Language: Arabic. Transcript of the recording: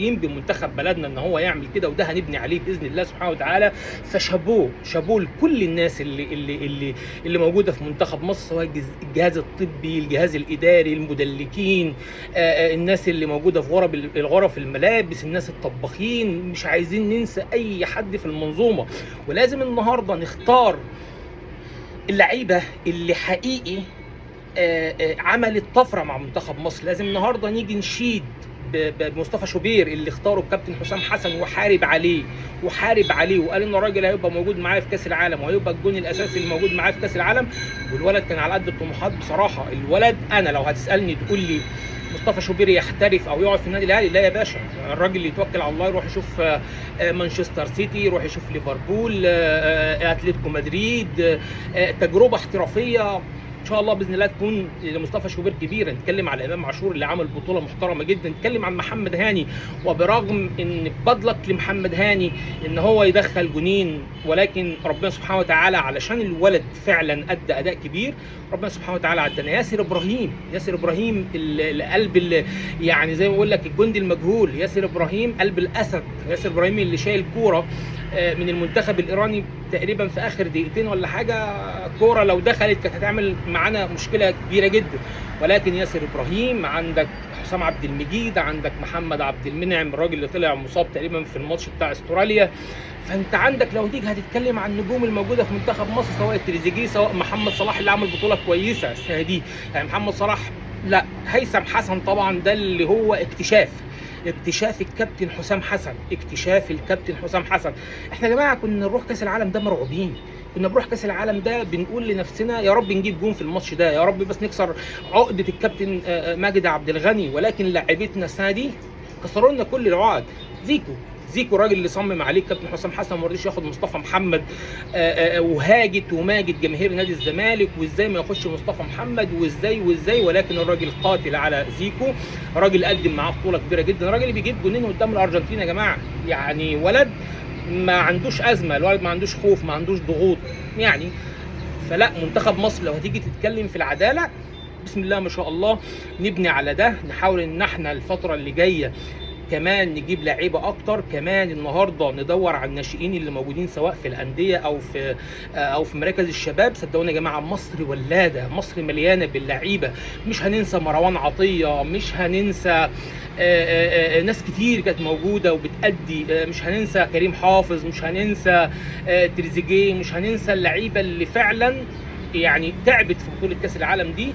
بمنتخب بلدنا ان هو يعمل كده، وده هنبني عليه باذن الله سبحانه وتعالى. فشابوه لكل الناس اللي موجوده في منتخب مصر، سواء الجهاز الطبي، الجهاز الاداري، المدلكين، الناس اللي موجوده في غرف الملابس، الناس الطباخين. مش عايزين ننسى اي حد في المنظومه، ولازم النهارده نختار اللعيبه اللي حقيقي عملت طفره مع منتخب مصر. لازم النهارده نيجي نشيد بمصطفى شوبير اللي اختاره الكابتن حسام حسن وحارب عليه وقال ان الراجل هيبقى موجود معايا في كاس العالم وهيبقى الجون الاساسي اللي موجود معايا في كاس العالم. والولد كان على قد الطموحات بصراحه. الولد انا لو هتسالني تقول لي مصطفى شوبير يحترف او يقعد في النادي الاهلي، لا يا باشا. الراجل اللي يتوكل على الله يروح يشوف مانشستر سيتي، يروح يشوف ليفربول، اتلتيكو مدريد، تجربه احترافيه ان شاء الله باذن الله تكون لمصطفى شوبير كبيره. نتكلم على امام عاشور اللي عمل بطوله محترمه جدا، نتكلم عن محمد هاني، وبرغم ان بدلك لمحمد هاني ان هو يدخل جونين، ولكن ربنا سبحانه وتعالى علشان الولد فعلا ادى اداء كبير، ربنا سبحانه وتعالى عدنا. ياسر ابراهيم القلب يعني زي ما بقول لك الجندي المجهول، ياسر ابراهيم قلب الاسد، ياسر ابراهيم اللي شايل كوره من المنتخب الايراني تقريبا في اخر دقيقتين ولا حاجه. كوره لو دخلت كانت هتعمل معانا مشكله كبيره جدا. ولكن ياسر ابراهيم، عندك حسام عبد المجيد، عندك محمد عبد المنعم الراجل اللي طلع مصاب تقريبا في الماتش بتاع استراليا. فانت عندك لو تيجي هتتكلم عن النجوم الموجوده في منتخب مصر، سواء تريزيجيه سواء محمد صلاح اللي عمل بطوله كويسه السنه دي، يعني محمد صلاح لا، هيثم حسن طبعا ده اللي هو اكتشاف الكابتن حسام حسن. احنا يا جماعه كنا نروح كاس العالم ده مرعوبين، كنا بنروح كاس العالم ده بنقول لنفسنا يا رب نجيب جون في الماتش ده، يا رب بس نكسر عقده الكابتن ماجد عبد الغني. ولكن لاعبتنا السنه دي كسروا لنا كل العقد. زيكو الراجل اللي صمم عليه الكابتن حسام حسن ما رضيش ياخد مصطفى محمد، وهاجت وماجد جماهير نادي الزمالك وازاي ما ياخدش مصطفى محمد وازاي. ولكن الراجل قاتل على زيكو، راجل قدم معاه بطوله كبيره جدا، الراجل اللي بيجيب جونين قدام الارجنتين يا جماعه. يعني ولد ما عندوش ازمه، الولد ما عندوش خوف، ما عندوش ضغوط يعني. فلا، منتخب مصر لو هتيجي تتكلم في العداله بسم الله ما شاء الله نبني على ده، نحاول ان احنا الفتره اللي جايه كمان نجيب لعيبه اكتر، كمان النهارده ندور على الناشئين اللي موجودين سواء في الانديه او في مراكز الشباب. صدقوني يا جماعه مصر ولاده، مصر مليانه باللعيبه. مش هننسى مروان عطيه، مش هننسى ناس كتير كانت موجوده وبتأدي، مش هننسى كريم حافظ، مش هننسى تريزيجيه، مش هننسى اللعيبه اللي فعلا يعني تعبت في بطوله كاس العالم دي.